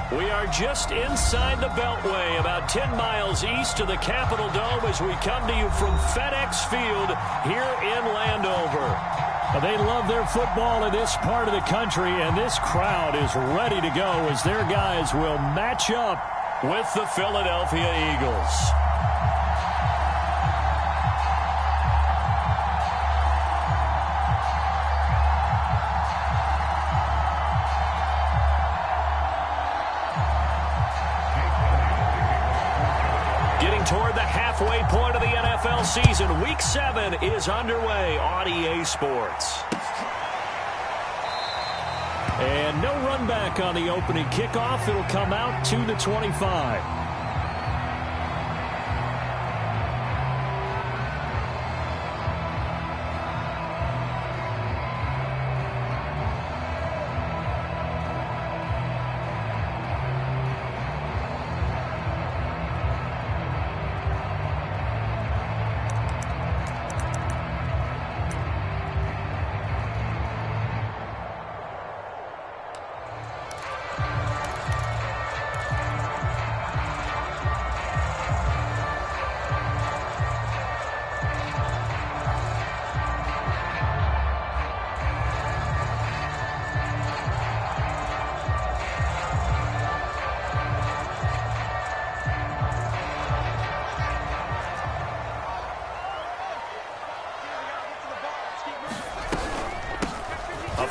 We are just inside the Beltway, about 10 miles east of the Capitol Dome as we come to you from FedEx Field here in Landover. They love their football in this part of the country, and this crowd is ready to go as their guys will match up with the Philadelphia Eagles. Toward the halfway point of the NFL season. Week 7 is underway on EA Sports. And no run back on the opening kickoff. It'll come out to the 25.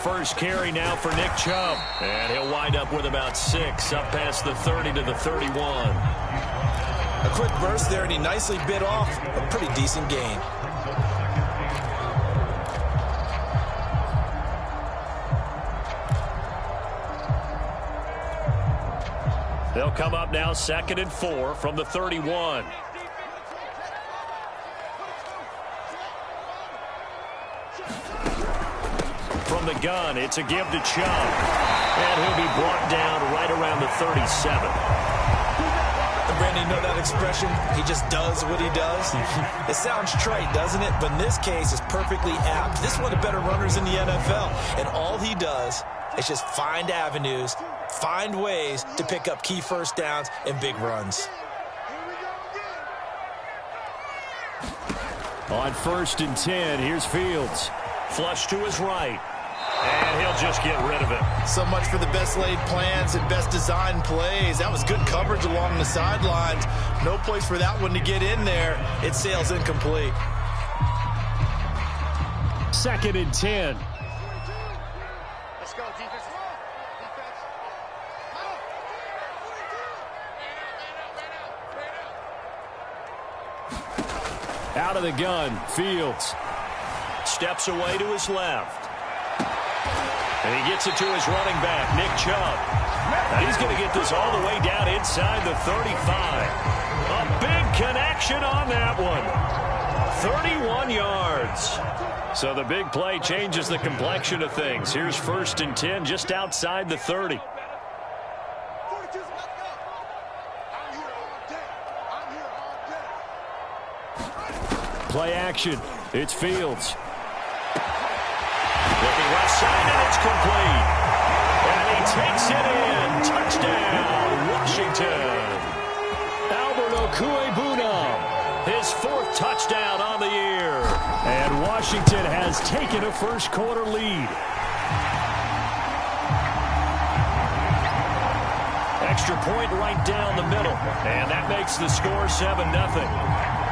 First carry now for Nick Chubb. And he'll wind up with about 6 up past the 30 to the 31. A quick burst there, and he nicely bit off a pretty decent gain. They'll come up now 2nd and 4 from the 31. The gun, it's a give to Chubb, and he'll be brought down right around the 37. And Brandon, you know that expression, he just does what he does? It sounds trite, doesn't it? But in this case, it's perfectly apt. This is one of the better runners in the NFL, and all he does is just find avenues, find ways to pick up key first downs and big runs. On 1st and 10, here's Fields. Flush to his right. And he'll just get rid of it. So much for the best laid plans and best designed plays. That was good coverage along the sidelines. No place for that one to get in there. It sails incomplete. 2nd and 10. Let's go, defense. Out of the gun, Fields. Steps away to his left. And he gets it to his running back, Nick Chubb. And he's going to get this all the way down inside the 35. A big connection on that one. 31 yards. So the big play changes the complexion of things. Here's 1st and 10 just outside the 30. Play action. It's Fields. Looking left side, and it's complete. And he takes it in. Touchdown, Washington. Albert Okwuegbunam, his 4th touchdown on the year. And Washington has taken a first-quarter lead. Extra point right down the middle. And that makes the score 7-0.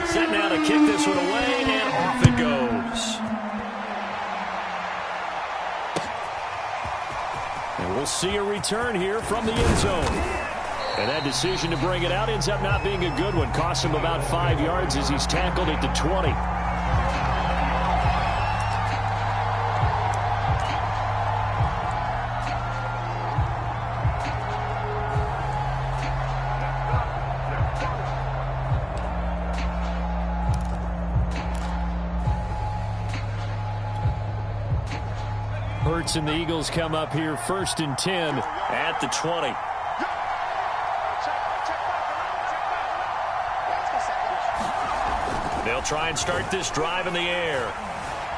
Set now to kick this one away, and off it goes. And we'll see a return here from the end zone. And that decision to bring it out ends up not being a good one. Costs him about 5 yards as he's tackled at the 20. Hurts and the Eagles come up here 1st and 10 at the 20. They'll try and start this drive in the air.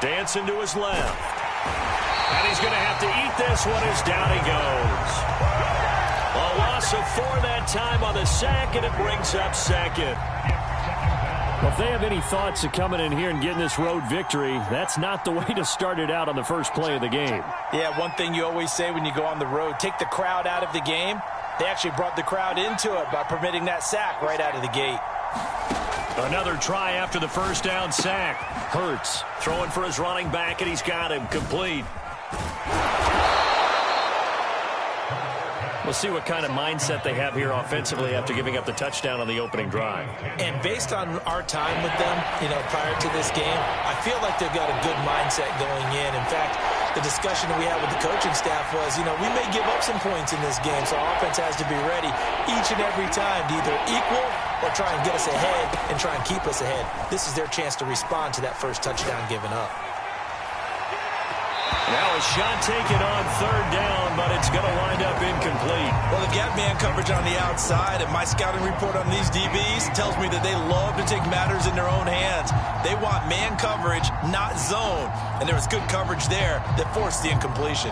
Dancing to his left. And he's going to have to eat this one as down he goes. A loss of 4 that time on the sack, and it brings up 2nd. Well, if they have any thoughts of coming in here and getting this road victory, that's not the way to start it out on the first play of the game. Yeah, one thing you always say when you go on the road, take the crowd out of the game. They actually brought the crowd into it by permitting that sack right out of the gate. Another try after the first down sack. Hurts throwing for his running back, and he's got him complete. We'll see what kind of mindset they have here offensively after giving up the touchdown on the opening drive. And based on our time with them, prior to this game, I feel like they've got a good mindset going in. In fact, the discussion that we had with the coaching staff was, we may give up some points in this game, so our offense has to be ready each and every time to either equal or try and get us ahead and try and keep us ahead. This is their chance to respond to that first touchdown given up. Now a shot taken on 3rd down, but it's going to wind up incomplete. Well, they got man coverage on the outside, and my scouting report on these DBs tells me that they love to take matters in their own hands. They want man coverage, not zone. And there was good coverage there that forced the incompletion.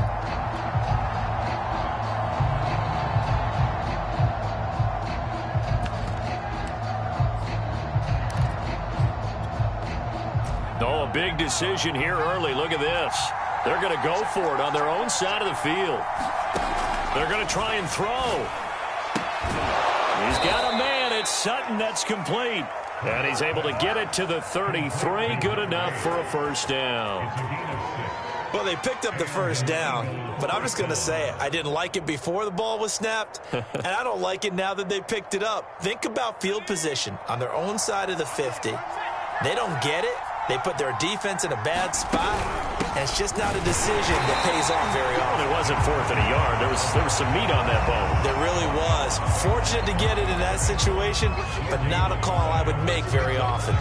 Oh, a big decision here early. Look at this. They're going to go for it on their own side of the field. They're going to try and throw. He's got a man. It's Sutton. That's complete. And he's able to get it to the 33. Good enough for a first down. Well, they picked up the first down, but I'm just going to say it. I didn't like it before the ball was snapped, and I don't like it now that they picked it up. Think about field position on their own side of the 50. They don't get it. They put their defense in a bad spot, and it's just not a decision that pays off very often. It wasn't 4th and a yard. There was some meat on that bone. There really was. Fortunate to get it in that situation, but not a call I would make very often.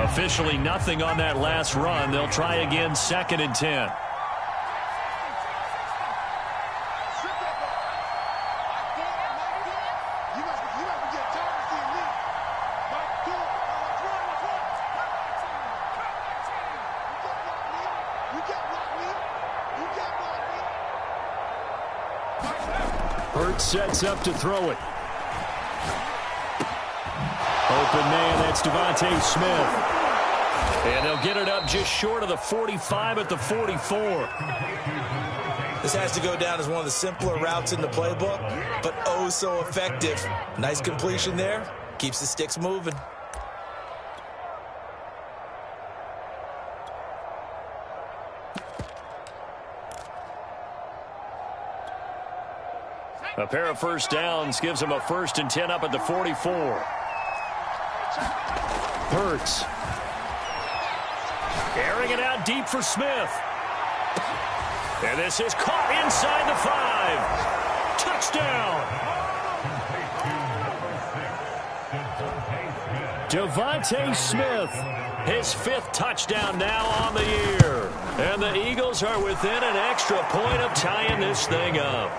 Officially nothing on that last run. They'll try again 2nd and 10. Hurts sets up to throw it. Open man, that's Devontae Smith. And they'll get it up just short of the 45 at the 44. This has to go down as one of the simpler routes in the playbook, but oh so effective. Nice completion there. Keeps the sticks moving. A pair of first downs gives them a 1st and 10 up at the 44. Hurts. Airing it out deep for Smith. And this is caught inside the 5. Touchdown. Devontae Smith. His 5th touchdown now on the year. And the Eagles are within an extra point of tying this thing up.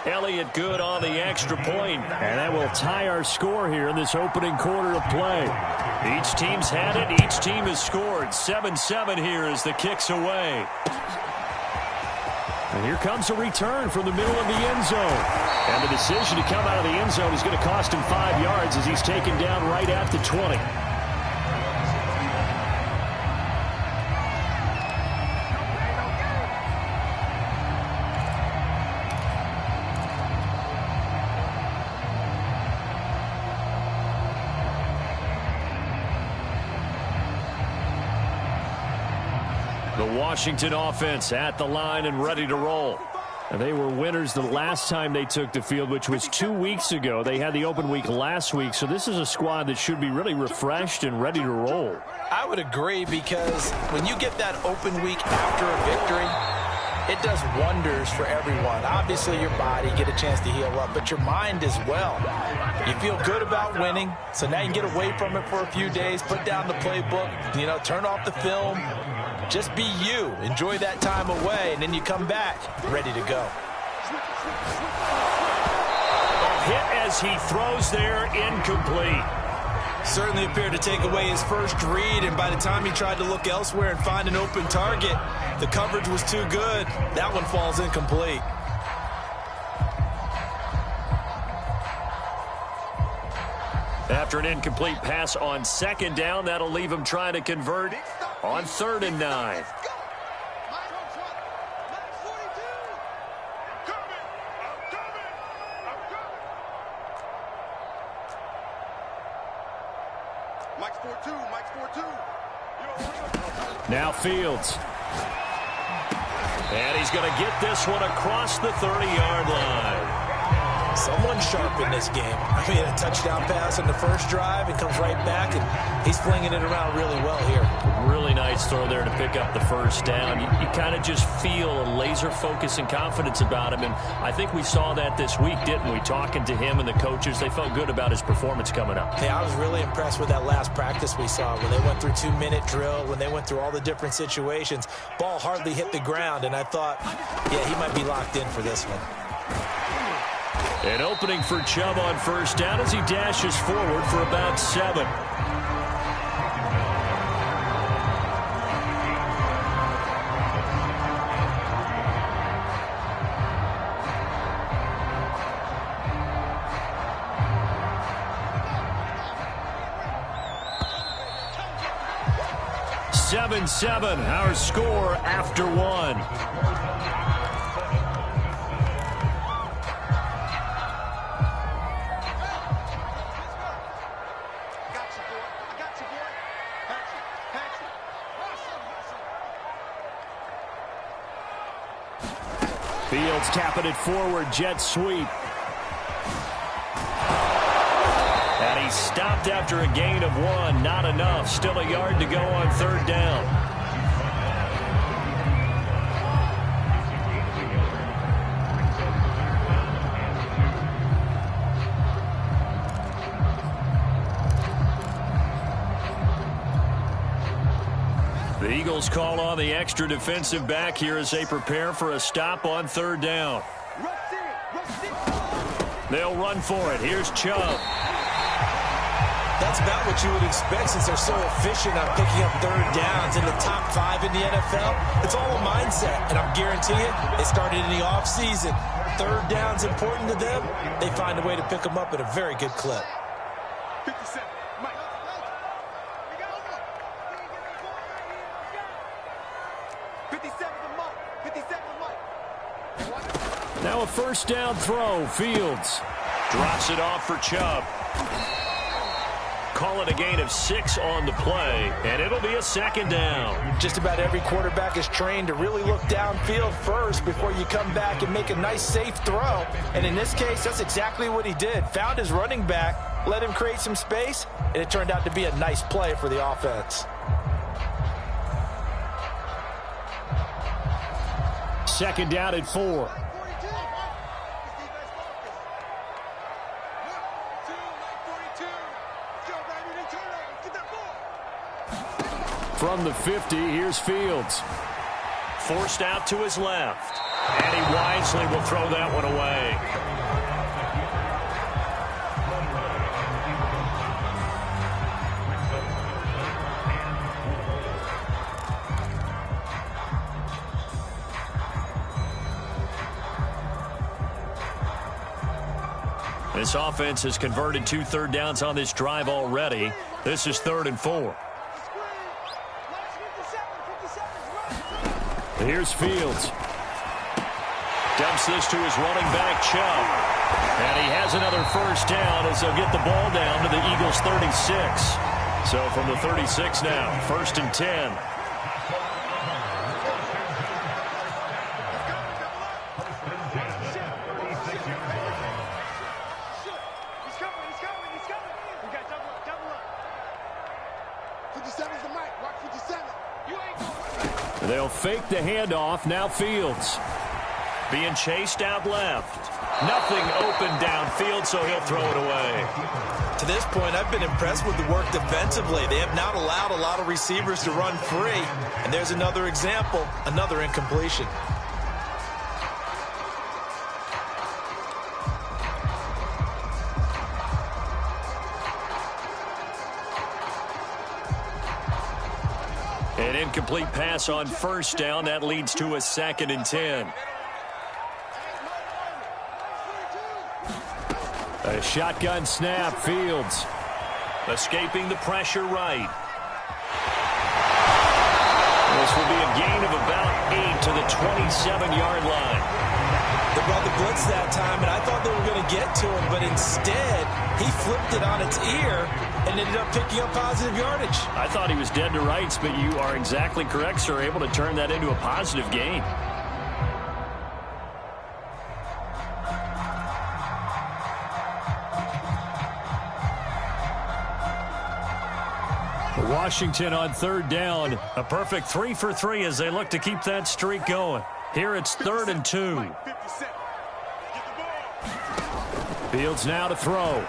Elliott good on the extra point. And that will tie our score here in this opening quarter of play. Each team's had it. Each team has scored. 7-7 here as the kick's away. And here comes a return from the middle of the end zone. And the decision to come out of the end zone is going to cost him 5 yards as he's taken down right at the 20. The Washington offense at the line and ready to roll. And they were winners the last time they took the field, which was 2 weeks ago. They had the open week last week, so this is a squad that should be really refreshed and ready to roll. I would agree, because when you get that open week after a victory, it does wonders for everyone. Obviously, your body, get a chance to heal up, but your mind as well. You feel good about winning, so now you can get away from it for a few days, put down the playbook, turn off the film, Just be you. Enjoy that time away, and then you come back ready to go. Hit as he throws there, incomplete. Certainly appeared to take away his first read, and by the time he tried to look elsewhere and find an open target, the coverage was too good. That one falls incomplete. After an incomplete pass on second down, that'll leave him trying to convert on 3rd and 9. Now Fields. And he's going to get this one across the 30-yard line. Someone sharp in this game. I mean, a touchdown pass on the first drive and comes right back, and he's flinging it around really well here. Really nice throw there to pick up the first down. You kind of just feel a laser focus and confidence about him, and I think we saw that this week, didn't we? Talking to him and the coaches, they felt good about his performance coming up. Hey, I was really impressed with that last practice we saw when they went through 2-minute drill, when they went through all the different situations. Ball hardly hit the ground, and I thought, yeah, he might be locked in for this one. An opening for Chubb on first down as he dashes forward for about 7. Seven, our score after 1. Fields tapping it forward, jet sweep. And he stopped after a gain of 1. Not enough. Still a yard to go on 3rd down. The Eagles call on the extra defensive back here as they prepare for a stop on 3rd down. They'll run for it. Here's Chubb. That's about what you would expect since they're so efficient on picking up 3rd downs in the top 5 in the NFL. It's all a mindset, and I'm guaranteeing you, they started in the offseason. 3rd down's important to them. They find a way to pick them up at a very good clip. 57, Mike. 57 to Mike. 57 to Mike. Now a first down throw. Fields drops it off for Chubb. Call it a gain of 6 on the play, and it'll be a 2nd down. Just about every quarterback is trained to really look downfield first before you come back and make a nice, safe throw. And in this case, that's exactly what he did. Found his running back, let him create some space, and it turned out to be a nice play for the offense. 2nd down at 4. From the 50, here's Fields. Forced out to his left. And he wisely will throw that one away. This offense has converted 2 third downs on this drive already. This is 3rd and 4. Here's Fields. Dumps this to his running back, Chubb. And he has another first down as they'll get the ball down to the Eagles' 36. So from the 36 now, 1st and 10. They'll fake the handoff. Now Fields being chased out left. Nothing open downfield, so he'll throw it away. To this point, I've been impressed with the work defensively. They have not allowed a lot of receivers to run free. And there's another example, another incompletion. An incomplete pass on first down. That leads to a 2nd and 10. A shotgun snap. Fields escaping the pressure right. This will be a gain of about 8 to the 27-yard line. They brought the blitz that time, and I thought they were going to get to him, but instead he flipped it on its ear and ended up picking up positive yardage. I thought he was dead to rights, but you are exactly correct, sir. Able to turn that into a positive gain. Washington on 3rd down. A perfect 3 for 3 as they look to keep that streak going. Here it's 3rd and 2. Fields now to throw.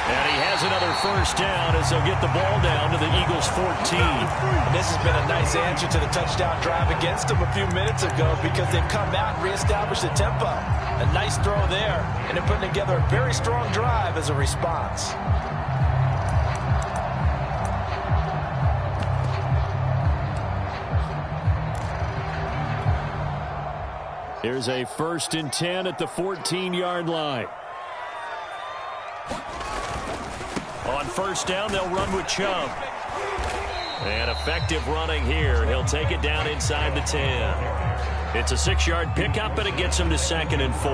And he has another first down as they'll get the ball down to the Eagles' 14. This has been a nice answer to the touchdown drive against them a few minutes ago because they've come out and reestablished the tempo. A nice throw there, and they're putting together a very strong drive as a response. Here's a 1st and 10 at the 14-yard line. On first down, they'll run with Chubb. And effective running here. He'll take it down inside the 10. It's a 6-yard pickup, and it gets him to 2nd and 4.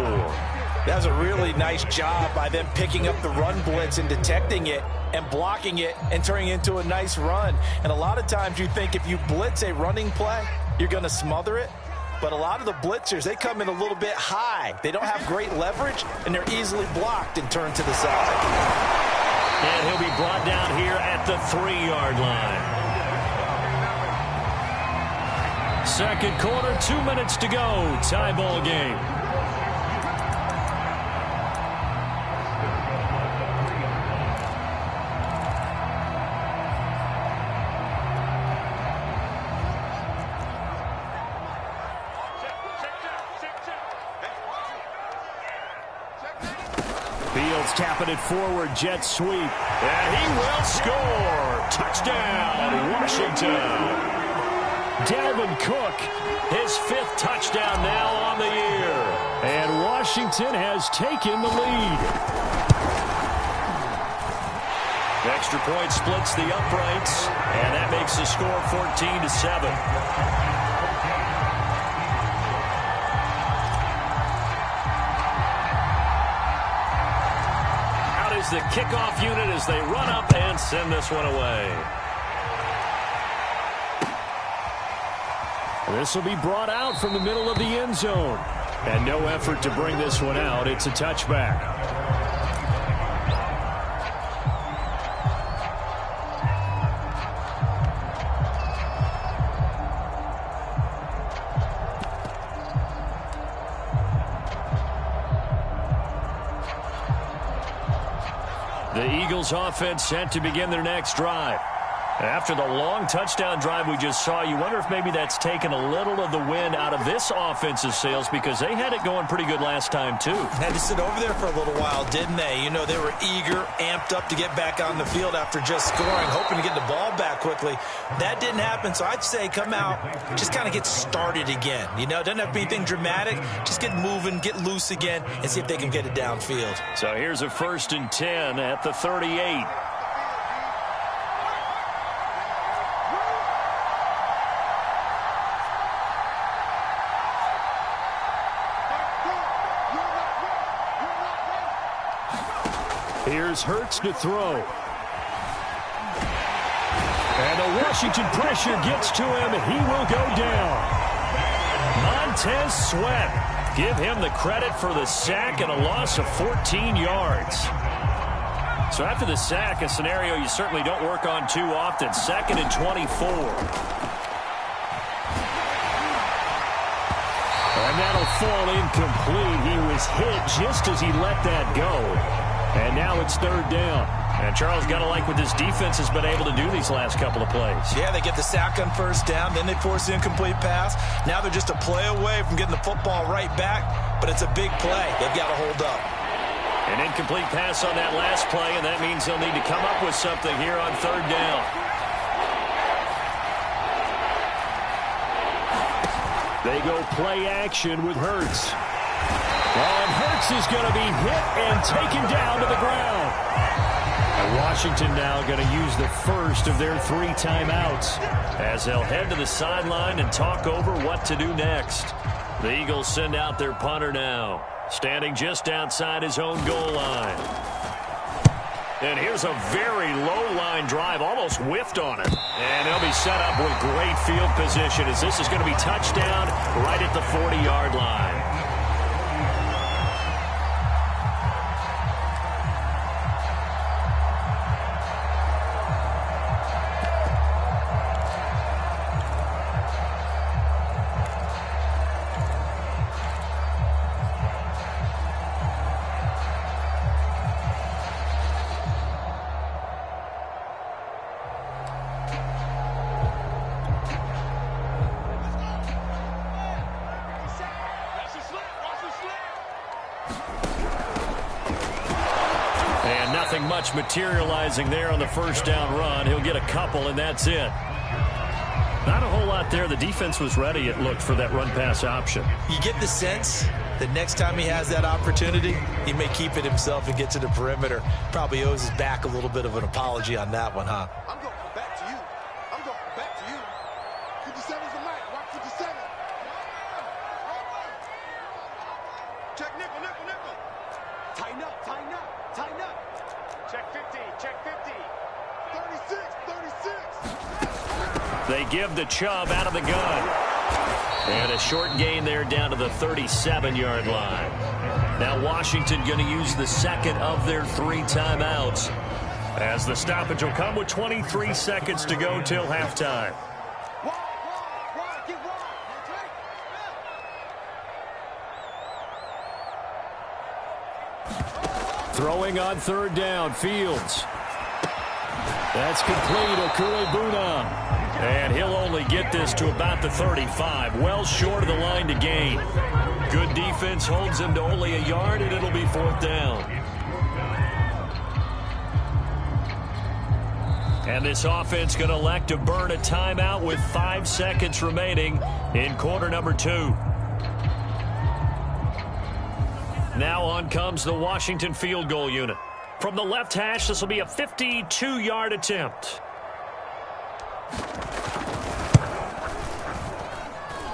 That was a really nice job by them picking up the run blitz and detecting it and blocking it and turning it into a nice run. And a lot of times you think if you blitz a running play, you're going to smother it. But a lot of the blitzers, they come in a little bit high. They don't have great leverage, and they're easily blocked and turned to the side. And he'll be brought down here at the 3-yard line. 2nd quarter, 2 minutes to go. Tie ball game. Fields tapping it forward, jet sweep. And he will score. Touchdown, Washington. Dalvin Cook, his 5th touchdown now on the year. And Washington has taken the lead. Extra point splits the uprights, and that makes the score 14-7. The kickoff unit as they run up and send this one away. This will be brought out from the middle of the end zone. And no effort to bring this one out. It's a touchback. The Eagles offense set to begin their next drive. After the long touchdown drive we just saw, you wonder if maybe that's taken a little of the wind out of this offensive sails because they had it going pretty good last time, too. Had to sit over there for a little while, didn't they? You know, they were eager, amped up to get back on the field after just scoring, hoping to get the ball back quickly. That didn't happen, so I'd say come out, just kind of get started again. You know, it doesn't have to be anything dramatic. Just get moving, get loose again, and see if they can get it downfield. So here's a 1st and 10 at the 38. Here's Hurts to throw. And the Washington pressure gets to him. He will go down. Montez Sweat. Give him the credit for the sack and a loss of 14 yards. So after the sack, a scenario you certainly don't work on too often. 2nd and 24. And that'll fall incomplete. He was hit just as he let that go. And now it's third down. And Charles, got to like what this defense has been able to do these last couple of plays. Yeah, they get the sack on first down, then they force the incomplete pass. Now they're just a play away from getting the football right back, but it's a big play. They've got to hold up. An incomplete pass on that last play, and that means they'll need to come up with something here on third down. They go play action with Hurts. And Hurts is going to be hit and taken down to the ground. And Washington now going to use the first of their 3 timeouts as they'll head to the sideline and talk over what to do next. The Eagles send out their punter now, standing just outside his own goal line. And here's a very low-line drive, almost whiffed on it. And they'll be set up with great field position as this is going to be touchdown right at the 40-yard line. Much materializing there on the first down run. He'll get a couple, and that's it. Not a whole lot there. The defense was ready, it looked, for that run-pass option. You get the sense that next time he has that opportunity, he may keep it himself and get to the perimeter. Probably owes his back a little bit of an apology on that one, huh? I'm going back to you. I'm going back to you. 57's the mic. Rock 57. Check nickel, nickel, nickel. Tighten up, tighten up, tighten up. Check 50, check 50. 36, 36. They give the Chubb out of the gun. And a short gain there down to the 37-yard line. Now Washington going to use the second of their 3 timeouts, as the stoppage will come with 23 seconds to go till halftime. Throwing on third down, Fields. That's complete, Okuebuna. And he'll only get this to about the 35, well short of the line to gain. Good defense holds him to only a yard, and it'll be 4th down. And this offense going to elect to burn a timeout with 5 seconds remaining in quarter number 2. Now on comes the Washington field goal unit. From the left hash, this will be a 52-yard attempt.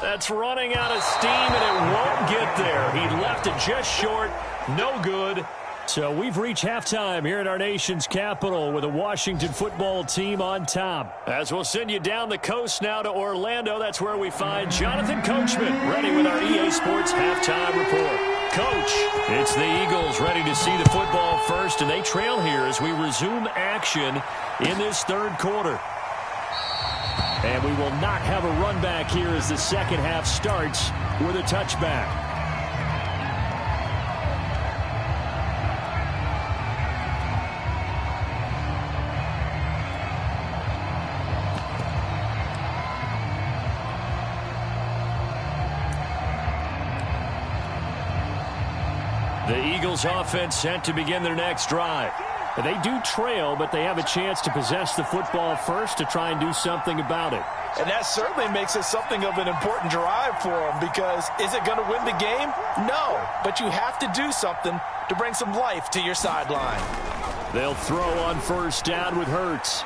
That's running out of steam, and it won't get there. He left it just short. No good. So we've reached halftime here in our nation's capital with the Washington football team on top. As we'll send you down the coast now to Orlando, that's where we find Jonathan Coachman ready with our EA Sports halftime report. Coach, it's the Eagles ready to see the football first, and they trail here as we resume action in this third quarter. And we will not have a run back here as the second half starts with a touchback. The Eagles offense set to begin their next drive. They do trail, but they have a chance to possess the football first to try and do something about it. And that certainly makes it something of an important drive for them, because is it going to win the game? No, but you have to do something to bring some life to your sideline. They'll throw on first down with Hurts.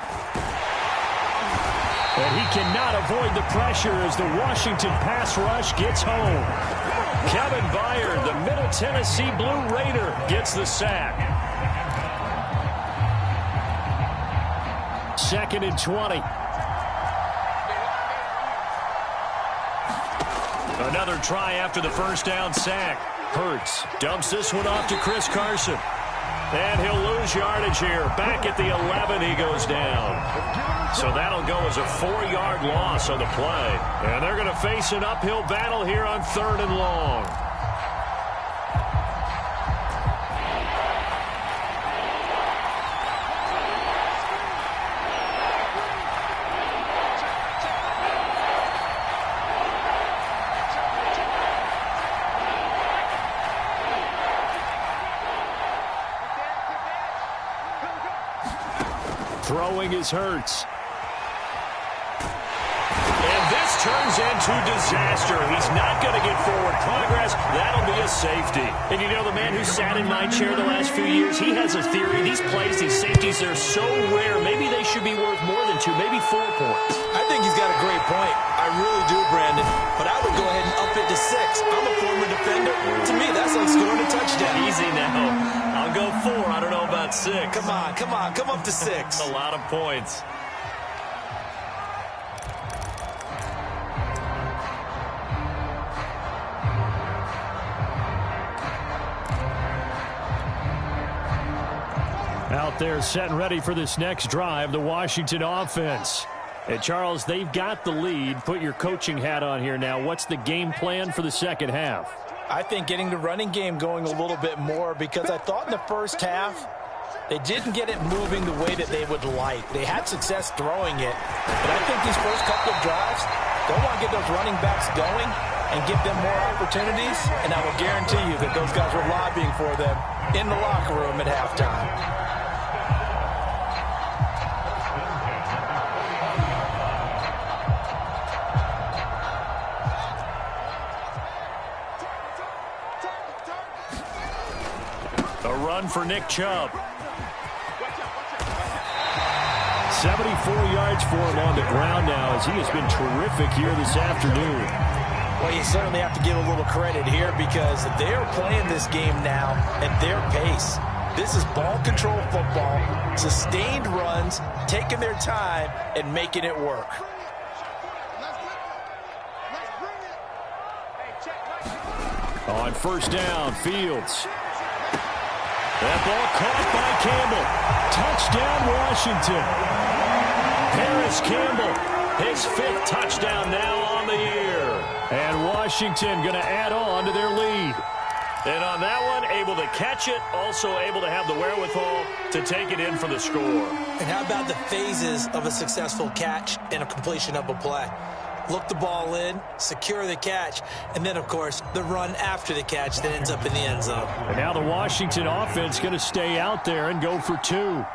And he cannot avoid the pressure as the Washington pass rush gets home. Kevin Byard, the Middle Tennessee Blue Raider, gets the sack. 2nd and 20. Another try after the first down sack. Hurts dumps this one off to Chris Carson. And he'll lose yardage here. Back at the 11, he goes down. So that'll go as a 4-yard loss on the play. And they're going to face an uphill battle here on 3rd and long. Throwing is Hurts. And this turns into disaster. He's not going to get forward progress. That'll be a safety. And you know, the man who sat in my chair the last few years, he has a theory. These plays, these safeties, they're so rare. Maybe they should be worth more than 2, maybe 4 points. I think he's got a great point. I really do, Brandon. But I would go ahead and up it to 6. I'm a former defender. To me, that's like scoring a touchdown. Easy now. I'll go 4. I don't know about 6. Come on. Come up to 6. A lot of points. Out there set and ready for this next drive, the Washington offense. And Charles, they've got the lead. Put your coaching hat on here now. What's the game plan for the second half? I think getting the running game going a little bit more, because I thought in the first half they didn't get it moving the way that they would like. They had success throwing it, but I think these first couple of drives, they want to get those running backs going and give them more opportunities, and I will guarantee you that those guys were lobbying for them in the locker room at halftime. A run for Nick Chubb. 74 yards for him on the ground now, as he has been terrific here this afternoon. Well, you certainly have to give a little credit here, because they're playing this game now at their pace. This is ball control football, sustained runs, taking their time and making it work. On first down, Fields. That ball caught by Campbell. Touchdown, Washington. Paris Campbell, his 5th touchdown now on the year. And Washington going to add on to their lead. And on that one, able to catch it, also able to have the wherewithal to take it in for the score. And how about the phases of a successful catch and a completion of a play? Look the ball in, secure the catch, and then, of course, the run after the catch that ends up in the end zone. And now the Washington offense going to stay out there and go for 2. And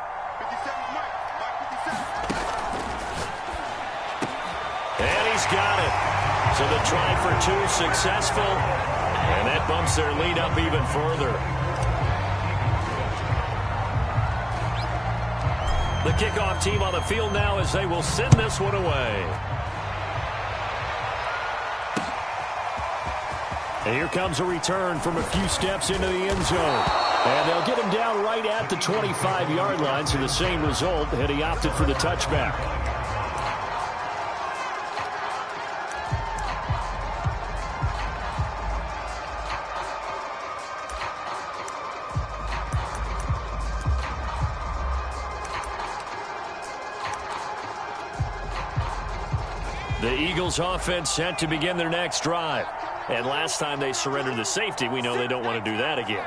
he's got it. So the try for 2 successful, and that bumps their lead up even further. The kickoff team on the field now, as they will send this one away. And here comes a return from a few steps into the end zone. And they'll get him down right at the 25-yard line, so the same result, and he opted for the touchback. The Eagles offense set to begin their next drive. And last time they surrendered the safety, we know they don't want to do that again.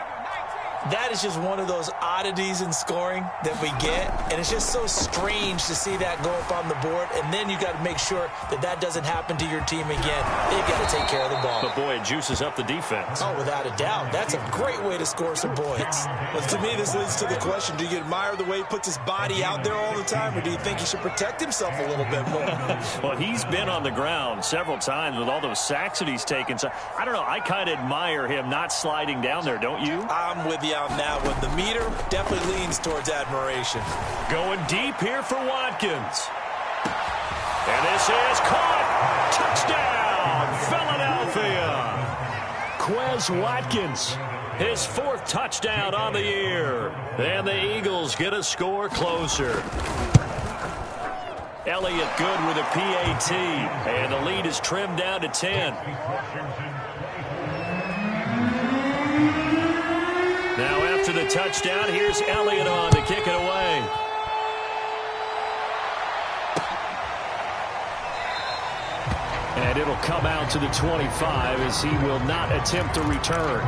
That is just one of those oddities in scoring that we get, and it's just so strange to see that go up on the board, and then you got to make sure that that doesn't happen to your team again. They've got to take care of the ball. But boy, it juices up the defense. Oh, without a doubt. That's a great way to score some points. But to me, this leads to the question, do you admire the way he puts his body out there all the time, or do you think he should protect himself a little bit more? Well, he's been on the ground several times with all those sacks that he's taken. So I don't know, I kind of admire him not sliding down there, don't you? I'm with you on that one. The meter definitely leans towards admiration. Going deep here for Watkins. And this is caught. Touchdown, Philadelphia. Quez Watkins, his 4th touchdown on the year. And the Eagles get a score closer. Elliott good with a PAT. And the lead is trimmed down to 10. Now after the touchdown, here's Elliott on to kick it away. And it'll come out to the 25 as he will not attempt a return.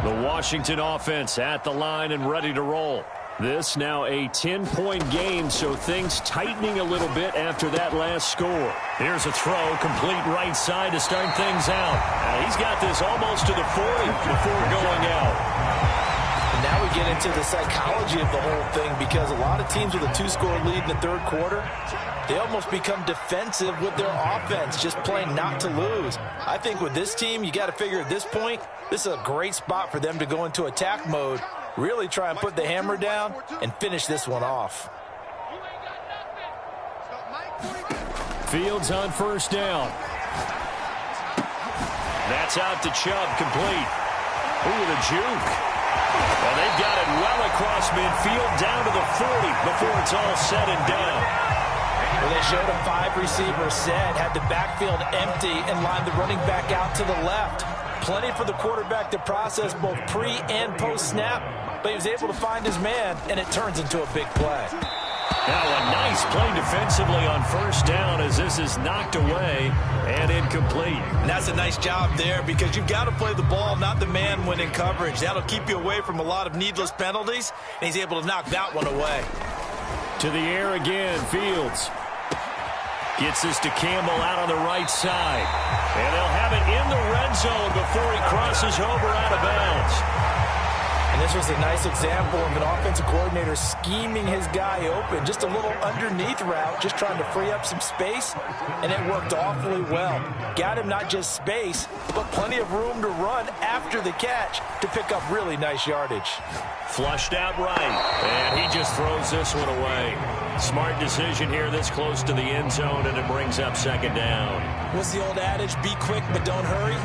The Washington offense at the line and ready to roll. This now a 10-point game, so things tightening a little bit after that last score. Here's a throw, complete right side to start things out. He's got this almost to the 40 before going out. And now we get into the psychology of the whole thing, because a lot of teams with a 2-score lead in the third quarter, they almost become defensive with their offense, just playing not to lose. I think with this team, you got to figure at this point, this is a great spot for them to go into attack mode, really try and put the hammer down and finish this one off. Fields on first down. That's out to Chubb, complete. Ooh, the juke. Well, they've got it well across midfield, down to the 40 before it's all said and done. Well, they showed a 5-receiver set, had the backfield empty, and lined the running back out to the left. Plenty for the quarterback to process both pre- and post-snap, but he was able to find his man, and it turns into a big play. Now a nice play defensively on first down as this is knocked away and incomplete. And that's a nice job there, because you've got to play the ball, not the man when in coverage. That'll keep you away from a lot of needless penalties, and he's able to knock that one away. To the air again, Fields. Gets this to Campbell out on the right side. And they'll have it in the red zone before he crosses over out of bounds. And this was a nice example of an offensive coordinator scheming his guy open. Just a little underneath route, just trying to free up some space, and it worked awfully well. Got him not just space, but plenty of room to run after the catch to pick up really nice yardage. Flushed out right, and he just throws this one away. Smart decision here this close to the end zone, and it brings up second down. What's the old adage? Be quick, but don't hurry.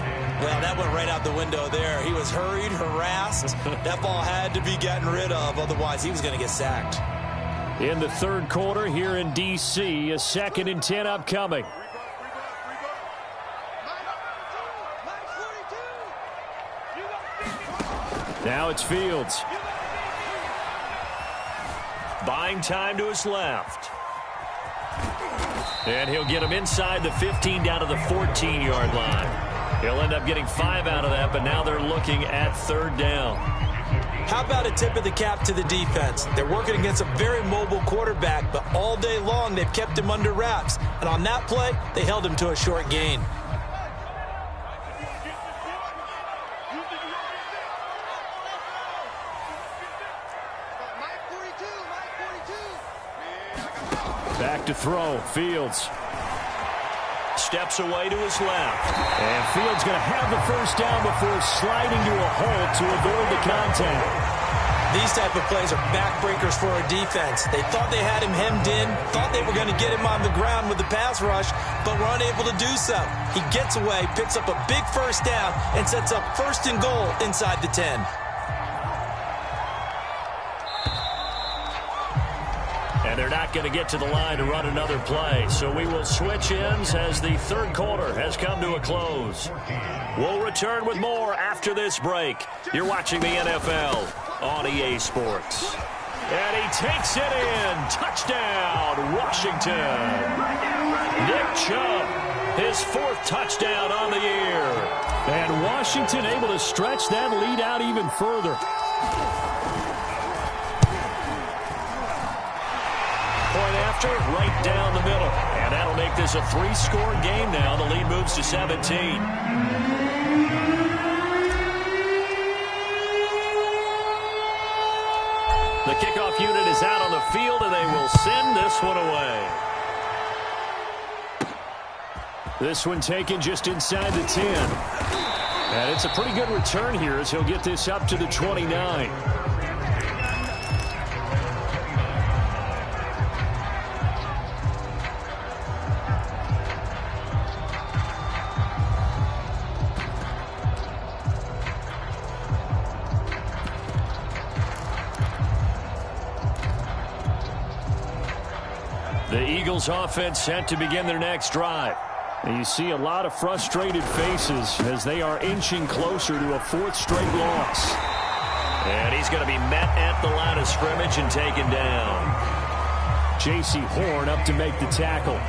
Well, that went right out the window there. He was hurried, harassed. That ball had to be gotten rid of, otherwise he was going to get sacked. In the third quarter here in D.C., a 2nd and 10 upcoming. Now it's Fields. Buying time to his left. And he'll get him inside the 15 down to the 14-yard line. He'll end up getting 5 out of that, but now they're looking at third down. How about a tip of the cap to the defense? They're working against a very mobile quarterback, but all day long they've kept him under wraps. And on that play, they held him to a short gain. Back to throw, Fields. Steps away to his left. And Fields going to have the first down before sliding to a hole to avoid the contact. These type of plays are backbreakers for a defense. They thought they had him hemmed in, thought they were going to get him on the ground with the pass rush, but were unable to do so. He gets away, picks up a big first down, and sets up 1st and goal inside the 10. And they're not going to get to the line to run another play. So we will switch ends as the third quarter has come to a close. We'll return with more after this break. You're watching the NFL on EA Sports. And he takes it in. Touchdown, Washington. Nick Chubb, his 4th touchdown on the year. And Washington able to stretch that lead out even further. Point after, right down the middle. And that'll make this a 3-score game now. The lead moves to 17. The kickoff unit is out on the field, and they will send this one away. This one taken just inside the 10. And it's a pretty good return here as he'll get this up to the 29. The Eagles offense set to begin their next drive. And you see a lot of frustrated faces as they are inching closer to a 4th straight loss. And he's going to be met at the line of scrimmage and taken down. J.C. Horn up to make the tackle.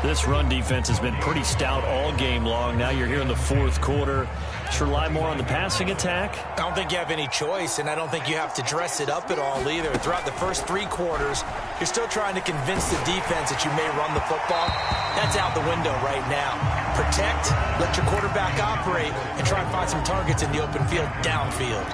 This run defense has been pretty stout all game long. Now you're here in the 4th quarter. Just rely more on the passing attack? I don't think you have any choice, and I don't think you have to dress it up at all either. Throughout the first 3 quarters, you're still trying to convince the defense that you may run the football. That's out the window right now. Protect, let your quarterback operate, and try and find some targets in the open field downfield.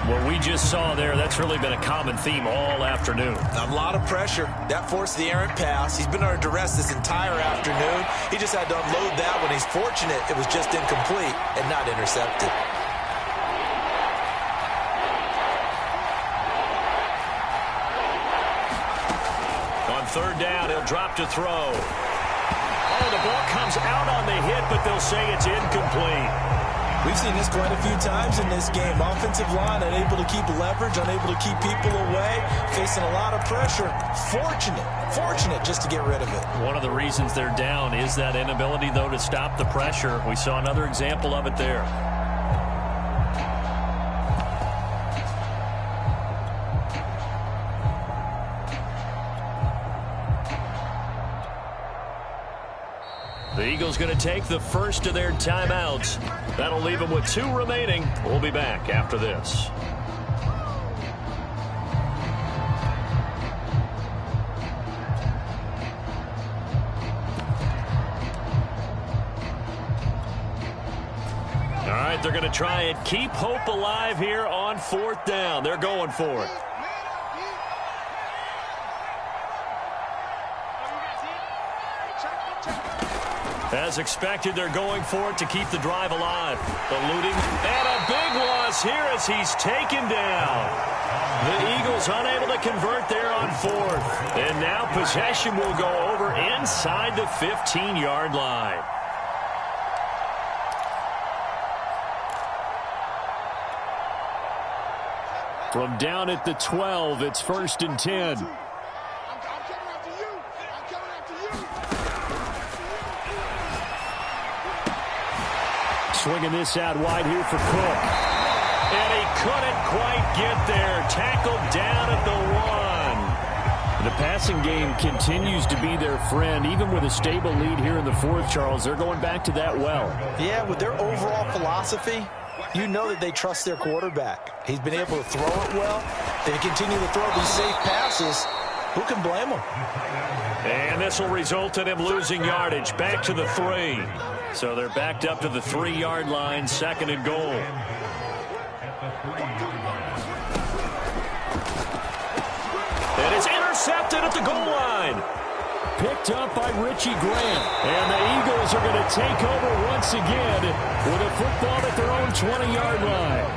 What we just saw there, that's really been a common theme all afternoon. A lot of pressure. That forced the errant pass. He's been under duress this entire afternoon. He just had to unload that one. He's fortunate it was just incomplete and not intercepted. On 3rd down, he'll drop to throw. Oh, the ball comes out on the hit, but they'll say it's incomplete. We've seen this quite a few times in this game. Offensive line unable to keep leverage, unable to keep people away, facing a lot of pressure. Fortunate just to get rid of it. One of the reasons they're down is that inability, though, to stop the pressure. We saw another example of it there. The Eagles going to take the first of their timeouts. That'll leave them with 2 remaining. We'll be back after this. All right, they're going to try and keep hope alive here on 4th down. They're going for it. As expected, they're going for it to keep the drive alive. Eluding, and a big loss here as he's taken down. The Eagles unable to convert there on 4th. And now possession will go over inside the 15-yard line. From down at the 12, it's 1st and 10. Swinging this out wide here for Cook. And he couldn't quite get there. Tackled down at the 1. The passing game continues to be their friend. Even with a stable lead here in the 4th, Charles, they're going back to that well. Yeah, with their overall philosophy, you know that they trust their quarterback. He's been able to throw it well. They continue to throw these safe passes. Who can blame them? And this will result in him losing yardage. Back to the 3. So they're backed up to the 3-yard line, 2nd and goal. And it's intercepted at the goal line. Picked up by Richie Grant. And the Eagles are going to take over once again with a football at their own 20-yard line.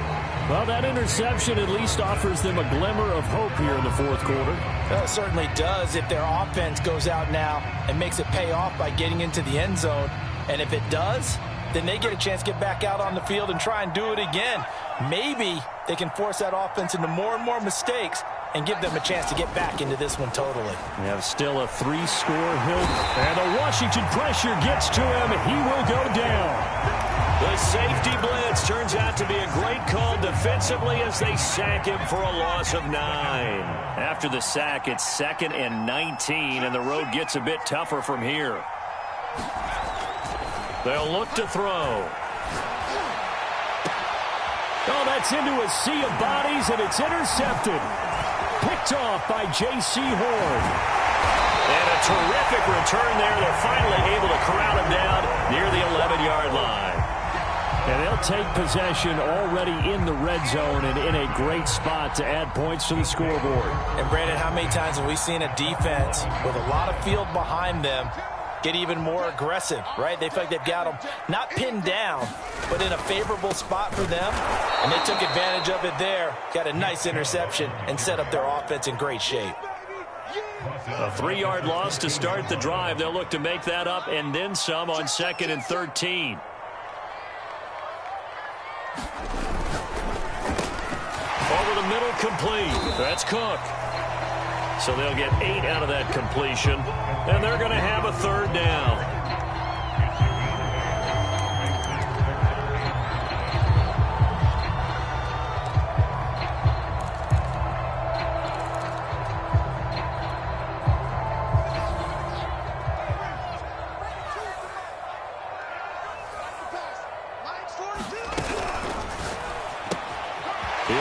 Well, that interception at least offers them a glimmer of hope here in the 4th quarter. Well, it certainly does if their offense goes out now and makes it pay off by getting into the end zone. And if it does, then they get a chance to get back out on the field and try and do it again. Maybe they can force that offense into more and more mistakes and give them a chance to get back into this one totally. We have still a 3-score hill. And the Washington pressure gets to him. He will go down. The safety blitz turns out to be a great call defensively as they sack him for a loss of 9. After the sack, it's 2nd and 19, and the road gets a bit tougher from here. They'll look to throw. Oh, that's into a sea of bodies, and it's intercepted. Picked off by J.C. Horn. And a terrific return there. They're finally able to corral him down near the 11-yard line. And they'll take possession already in the red zone and in a great spot to add points to the scoreboard. And, Brandon, how many times have we seen a defense with a lot of field behind them get even more aggressive, right? They feel like they've got them not pinned down, but in a favorable spot for them, and they took advantage of it there, got a nice interception, and set up their offense in great shape. A 3-yard loss to start the drive. They'll look to make that up and then some on 2nd and 13. Over the middle, complete. That's Cook. So they'll get 8 out of that completion, and they're going to have a 3rd down.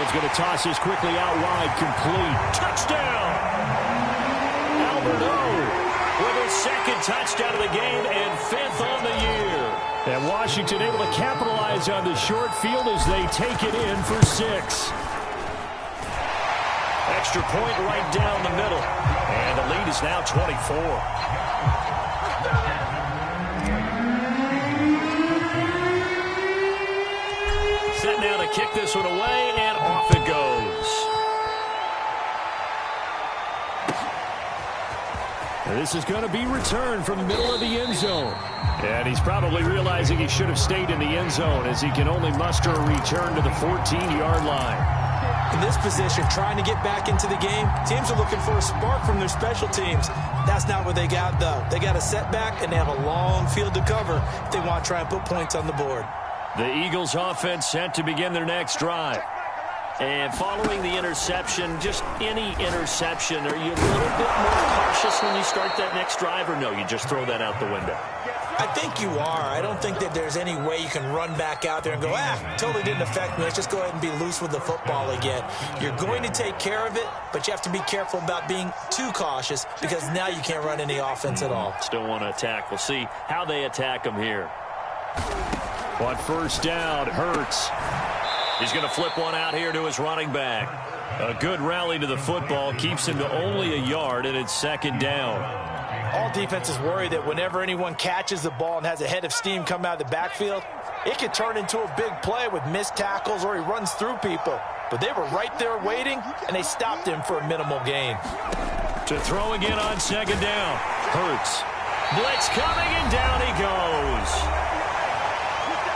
He's going to toss this quickly out wide, complete. Touchdown! Albert O with his second touchdown of the game and 5th on the year. And Washington able to capitalize on the short field as they take it in for 6. Extra point right down the middle. And the lead is now 24. Set now to kick this one away, and off it goes. And this is going to be returned from the middle of the end zone. And he's probably realizing he should have stayed in the end zone as he can only muster a return to the 14-yard line. In this position, trying to get back into the game, teams are looking for a spark from their special teams. That's not what they got, though. They got a setback, and they have a long field to cover if they want to try and put points on the board. The Eagles offense set to begin their next drive. And following the interception, just any interception, are you a little bit more cautious when you start that next drive, or no, you just throw that out the window? I think you are. I don't think that there's any way you can run back out there and go, totally didn't affect me. Let's just go ahead and be loose with the football again. You're going to take care of it, but you have to be careful about being too cautious because now you can't run any offense at all. Still want to attack. We'll see how they attack them here. On first down, Hurts. He's going to flip one out here to his running back. A good rally to the football keeps him to only a yard, and it's second down. All defenses worry that whenever anyone catches the ball and has a head of steam come out of the backfield, it could turn into a big play with missed tackles or he runs through people. But they were right there waiting, and they stopped him for a minimal gain. To throw again on second down. Hurts. Blitz coming, and down he goes.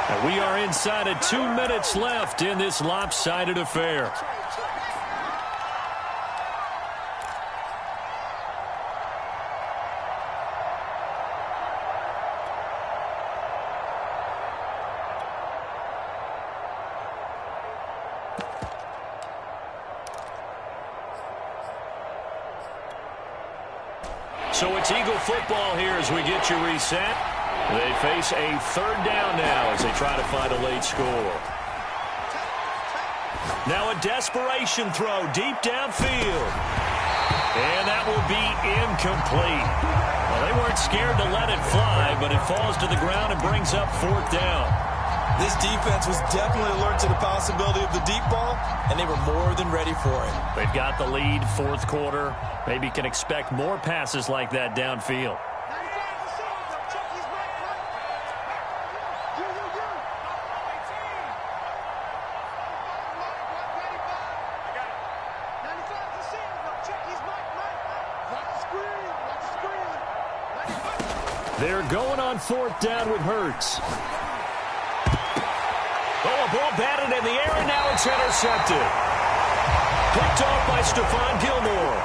And we are inside of 2 minutes left in this lopsided affair. So it's Eagle football here as we get you reset. They face a third down now as they try to find a late score. Now a desperation throw deep downfield. And that will be incomplete. Well, they weren't scared to let it fly, but it falls to the ground and brings up 4th down. This defense was definitely alert to the possibility of the deep ball, and they were more than ready for it. They've got the lead, 4th quarter. Maybe can expect more passes like that downfield. They're going on 4th down with Hurts. Oh, a ball batted in the air, and now it's intercepted. Picked off by Stephon Gilmore.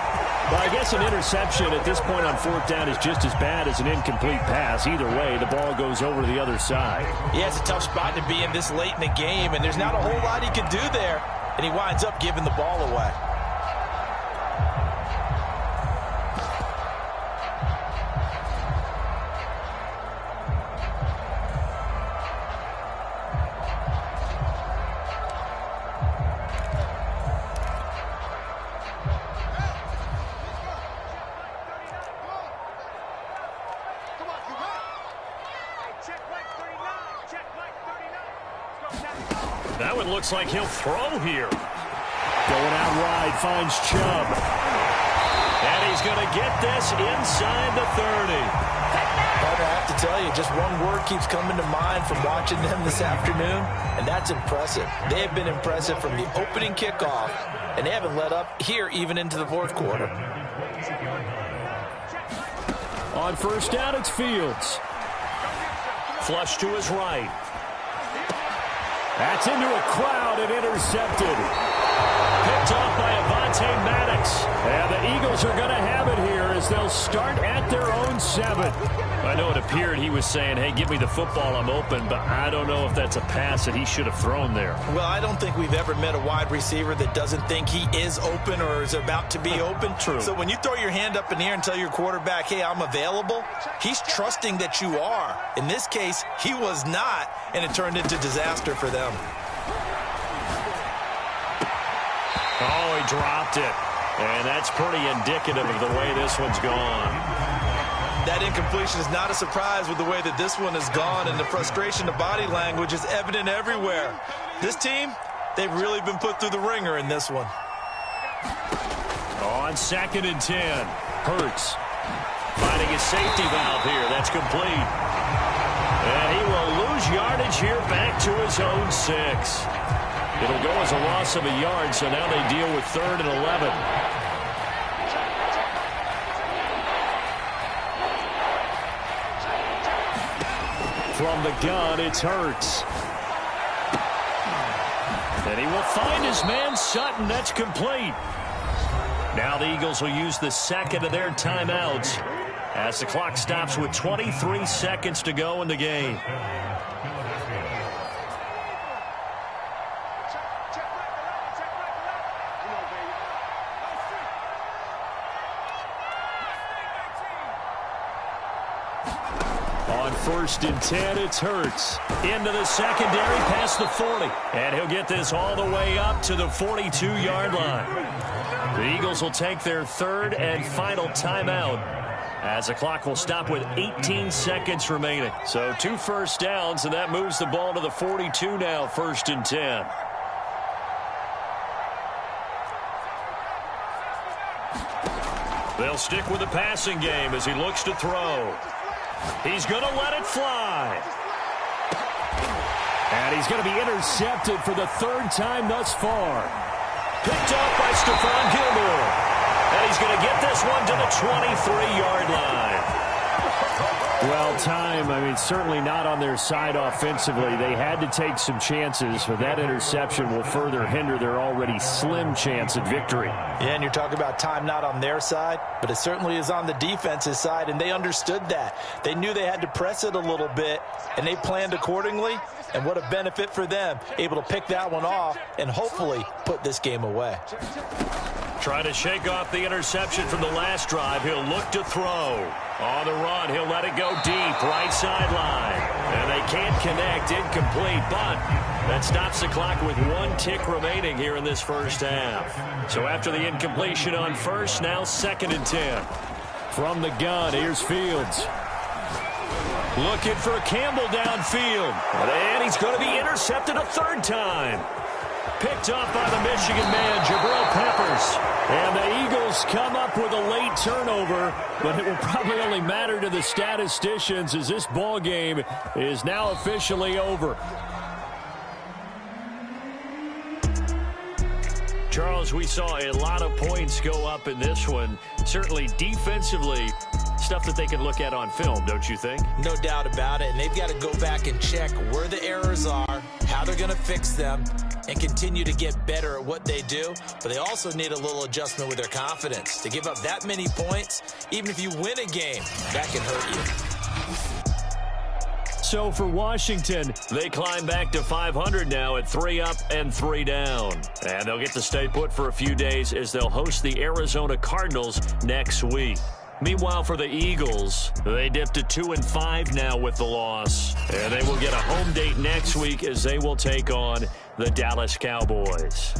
Well, I guess an interception at this point on 4th down is just as bad as an incomplete pass. Either way, the ball goes over to the other side. Yeah, it's a tough spot to be in this late in the game, and there's not a whole lot he can do there, and he winds up giving the ball away. That one looks like he'll throw here. Going out wide, finds Chubb. And he's going to get this inside the 30. Partner, I have to tell you, just one word keeps coming to mind from watching them this afternoon, and that's impressive. They have been impressive from the opening kickoff, and they haven't let up here even into the 4th quarter. On first down, it's Fields. Flush to his right. That's into a crowd and intercepted. Picked off by Avonte Maddox. And the Eagles are going to have it here as they'll start at their own 7. I know it appeared he was saying, hey, give me the football, I'm open, but I don't know if that's a pass that he should have thrown there. Well, I don't think we've ever met a wide receiver that doesn't think he is open or is about to be open. True. So when you throw your hand up in the air and tell your quarterback, hey, I'm available, he's trusting that you are. In this case, he was not, and it turned into disaster for them. dropped it. And that's pretty indicative of the way this one's gone. That incompletion is not a surprise with the way that this one has gone, and the frustration, the body language is evident everywhere. This team, they've really been put through the ringer in this one. On 2nd and 10, Hurts finding his safety valve here. That's complete. And he will lose yardage here back to his own 6. It'll go as a loss of a yard, so now they deal with 3rd and 11. From the gun, it's Hurts. And he will find his man Sutton. That's complete. Now the Eagles will use the second of their timeouts as the clock stops with 23 seconds to go in the game. On 1st and 10, it's Hurts. Into the secondary, past the 40. And he'll get this all the way up to the 42-yard line. The Eagles will take their 3rd and final timeout as the clock will stop with 18 seconds remaining. So 2 first downs, and that moves the ball to the 42 now, 1st and 10. They'll stick with the passing game as he looks to throw. He's going to let it fly. And he's going to be intercepted for the 3rd time thus far. Picked up by Stephon Gilmore. And he's going to get this one to the 23-yard line. Well, certainly not on their side offensively. They had to take some chances, but that interception will further hinder their already slim chance at victory. Yeah, and you're talking about time not on their side, but it certainly is on the defense's side, and they understood that. They knew they had to press it a little bit, and they planned accordingly, and what a benefit for them, able to pick that one off and hopefully put this game away. Trying to shake off the interception from the last drive. He'll look to throw. On the run, he'll let it go deep, right sideline. And they can't connect, incomplete, but that stops the clock with 1 tick remaining here in this first half. So after the incompletion on first, now 2nd and 10. From the gun, here's Fields. Looking for Campbell downfield. And he's going to be intercepted a 3rd time. Picked up by the Michigan man, Jabril Peppers. And the Eagles come up with a late turnover, but it will probably only matter to the statisticians as this ball game is now officially over. Charles, we saw a lot of points go up in this one. Certainly defensively, stuff that they can look at on film, don't you think? No doubt about it, and they've got to go back and check where the errors are, how they're going to fix them, and continue to get better at what they do. But they also need a little adjustment with their confidence. To give up that many points, even if you win a game, that can hurt you. So for Washington, they climb back to 500 now at 3 up and 3 down. And they'll get to stay put for a few days as they'll host the Arizona Cardinals next week. Meanwhile, for the Eagles, they dipped to 2-5 now with the loss. And they will get a home date next week as they will take on the Dallas Cowboys.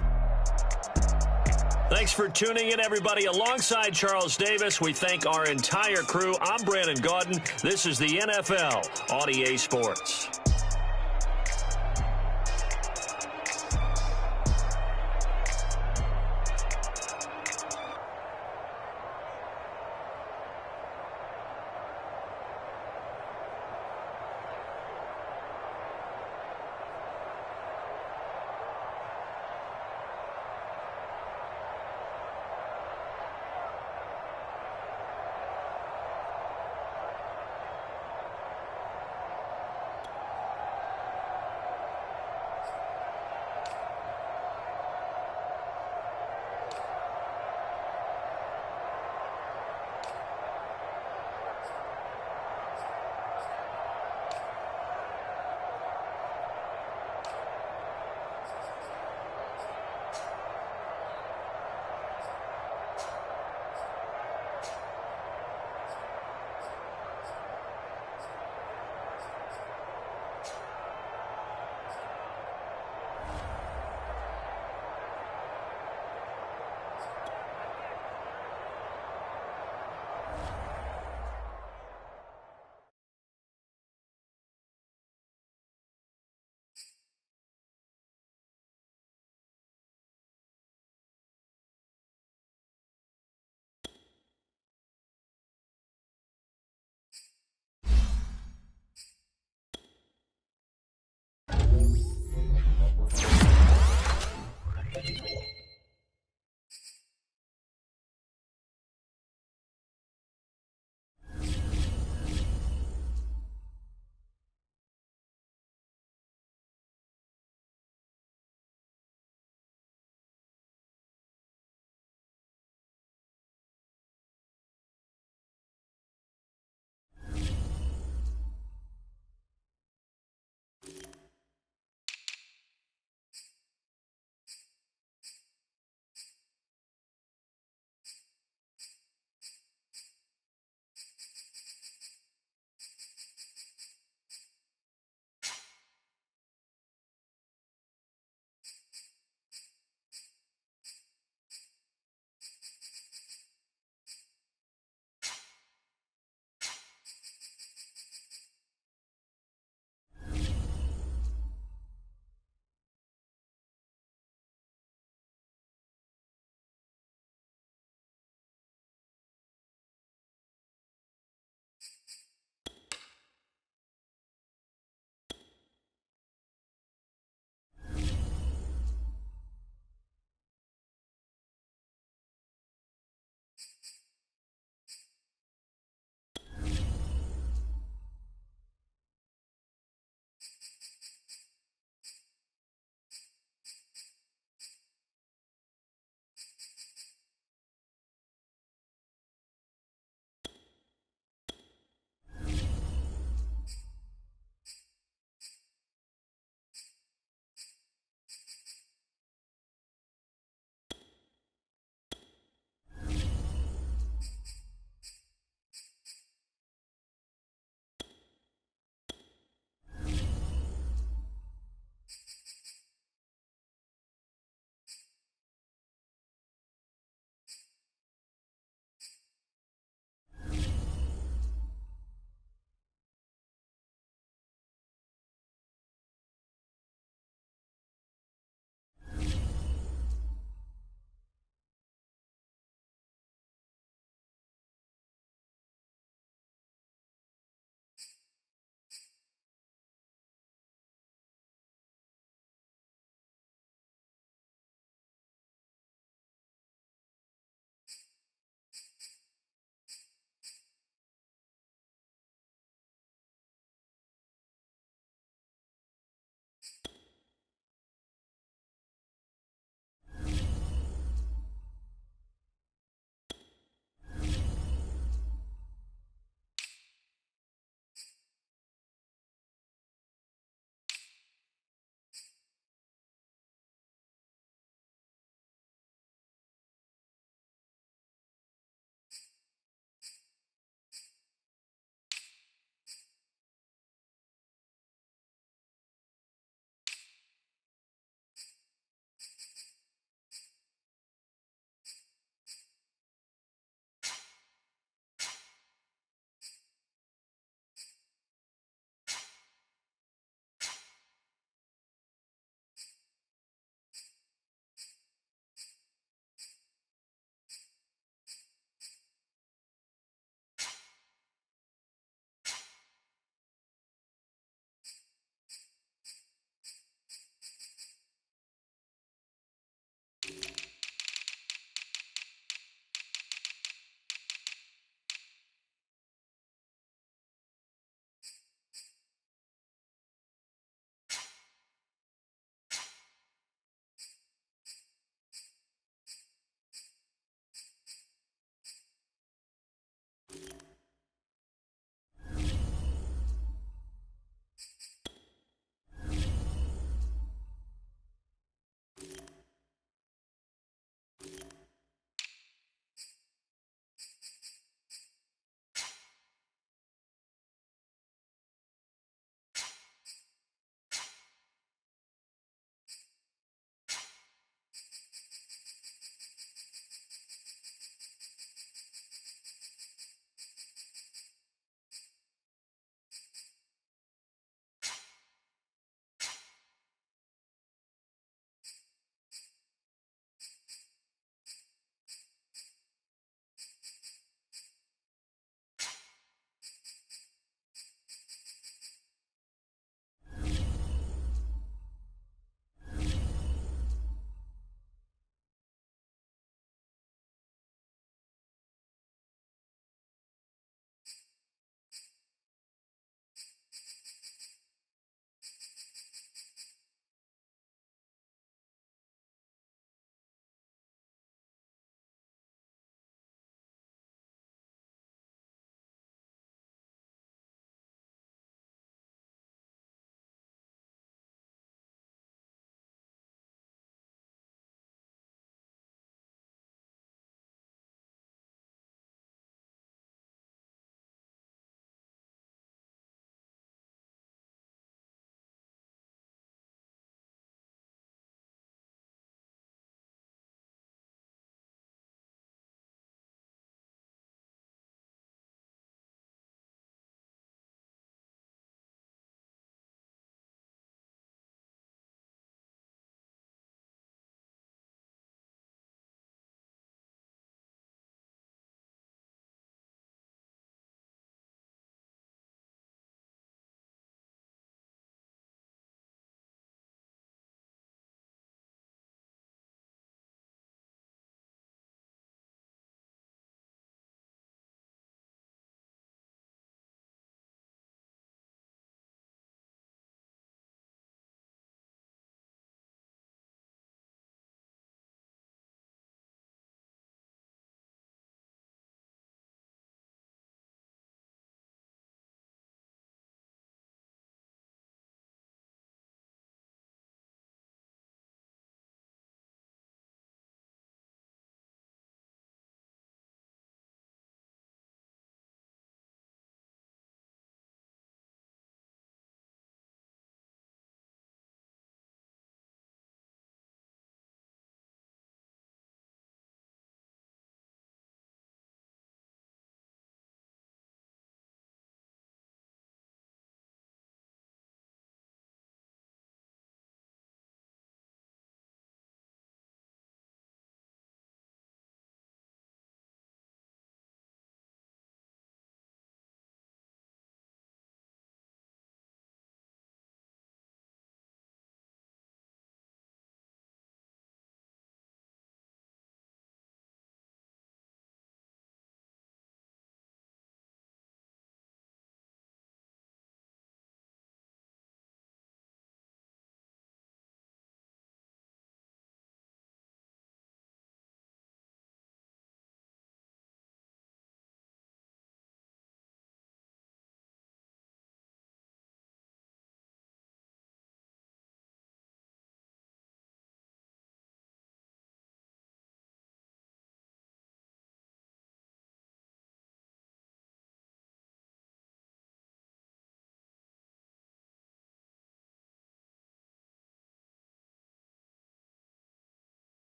Thanks for tuning in, everybody. Alongside Charles Davis, we thank our entire crew. I'm Brandon Gaudin. This is the NFL on EA Sports.